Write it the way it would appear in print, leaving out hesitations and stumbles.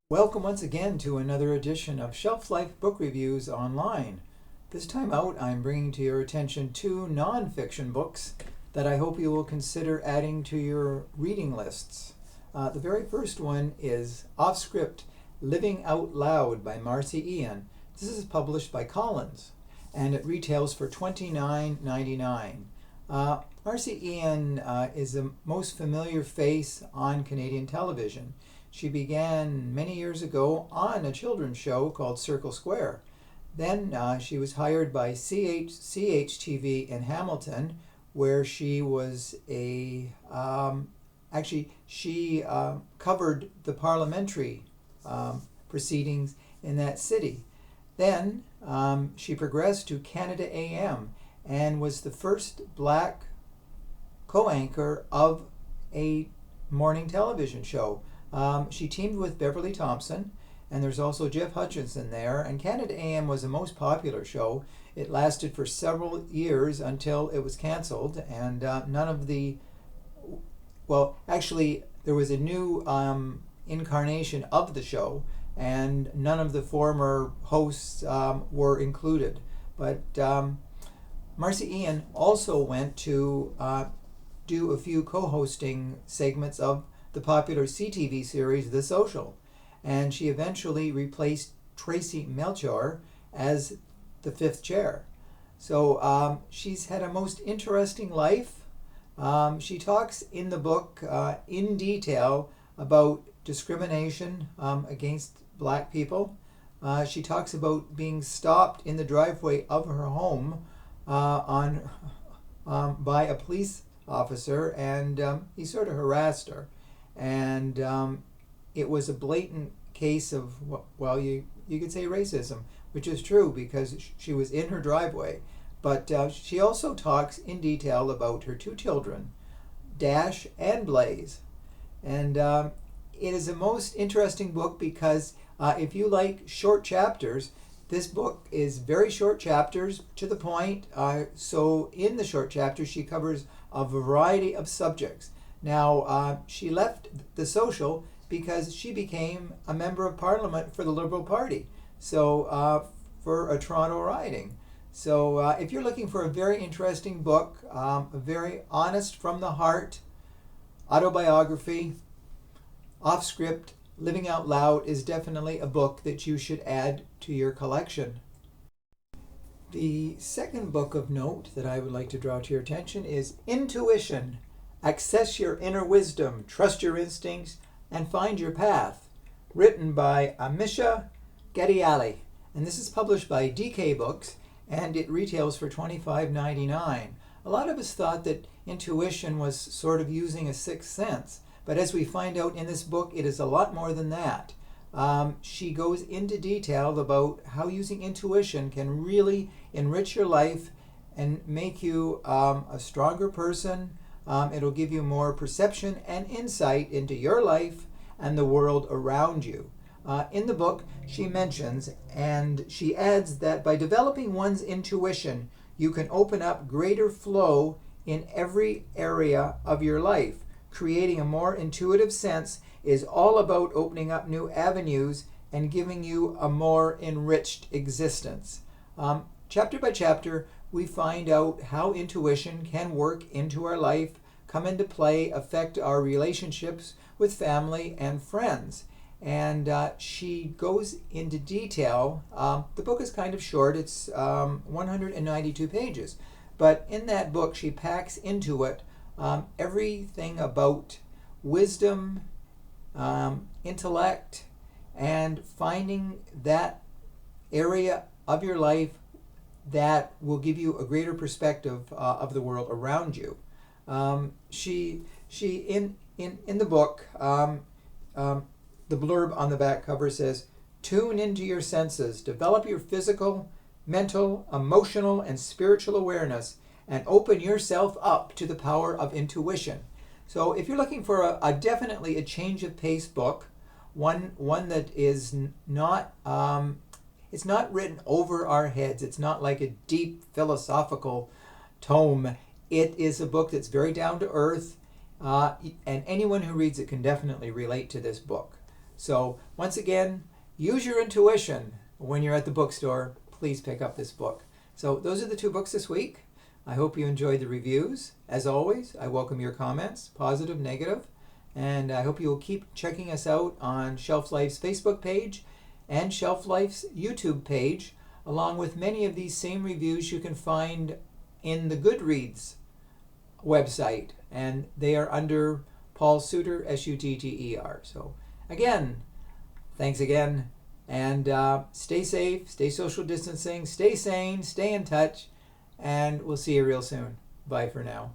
Welcome once again to another edition of Shelf Life Book Reviews Online. This time out, I'm bringing to your attention two non-fiction books that I hope you will consider adding to your reading lists. The very first one is Off Script, Living Out Loud by MARCI. This is published by Collins, and it retails for $29.99. MARCI is the most familiar face on Canadian television. She began many years ago on a children's show called Circle Square. Then she was hired by CHTV in Hamilton, where she was she covered the parliamentary proceedings in that city. Then she progressed to Canada AM and was the first black co-anchor of a morning television show. She teamed with Beverly Thompson, and there's also Jeff Hutchinson there, and Canada AM was the most popular show. It lasted for several years until it was canceled, and there was a new incarnation of the show, and none of the former hosts were included. But MARCI also went to do a few co-hosting segments of the popular CTV series The Social, and she eventually replaced Tracy Melchior as the fifth chair. So she's had a most interesting life. She talks in the book in detail about discrimination against black people. She talks about being stopped in the driveway of her home by a police officer, and he sort of harassed her. And it was a blatant case of, well, you could say racism, which is true because she was in her driveway. But she also talks in detail about her two children, Dash and Blaze. And it is a most interesting book because if you like short chapters, this book is very short chapters, to the point. So in the short chapters, she covers a variety of subjects. Now, she left The Social because she became a member of Parliament for the Liberal Party, so for a Toronto riding. So if you're looking for a very interesting book, a very honest, from the heart autobiography, Off Script, Living Out Loud is definitely a book that you should add to your collection. The second book of note that I would like to draw to your attention is Intuition, Access Your Inner Wisdom, Trust Your Instincts, and Find Your Path, written by AMISHA GHADIALI. And this is published by DK Books, and it retails for $25.99. A lot of us thought that intuition was sort of using a sixth sense, but as we find out in this book, it is a lot more than that. She goes into detail about how using intuition can really enrich your life and make you a stronger person. It'll give you more perception and insight into your life and the world around you. In the book, she mentions and she adds that by developing one's intuition, you can open up greater flow in every area of your life. Creating a more intuitive sense is all about opening up new avenues and giving you a more enriched existence. Chapter by chapter, we find out how intuition can work into our life, come into play, affect our relationships with family and friends. And she goes into detail. The book is kind of short. It's 192 pages. But in that book, she packs into it everything about wisdom, intellect, and finding that area of your life that will give you a greater perspective of the world around you. She in the book, the blurb on the back cover says, "Tune into your senses, develop your physical, mental, emotional, and spiritual awareness, and open yourself up to the power of intuition." So if you're looking for definitely a change of pace book, one that is not it's not written over our heads. It's not like a deep philosophical tome. It is a book that's very down to earth, and anyone who reads it can definitely relate to this book. So once again, use your intuition when you're at the bookstore. Please pick up this book. So those are the two books this week. I hope you enjoyed the reviews. As always, I welcome your comments, positive, negative, and I hope you will keep checking us out on Shelf Life's Facebook page and Shelf Life's YouTube page, along with many of these same reviews you can find in the Goodreads website, and they are under Paul Suter, Sutter. So again, thanks again, and stay safe, stay social distancing, stay sane, stay in touch, and we'll see you real soon. Bye for now.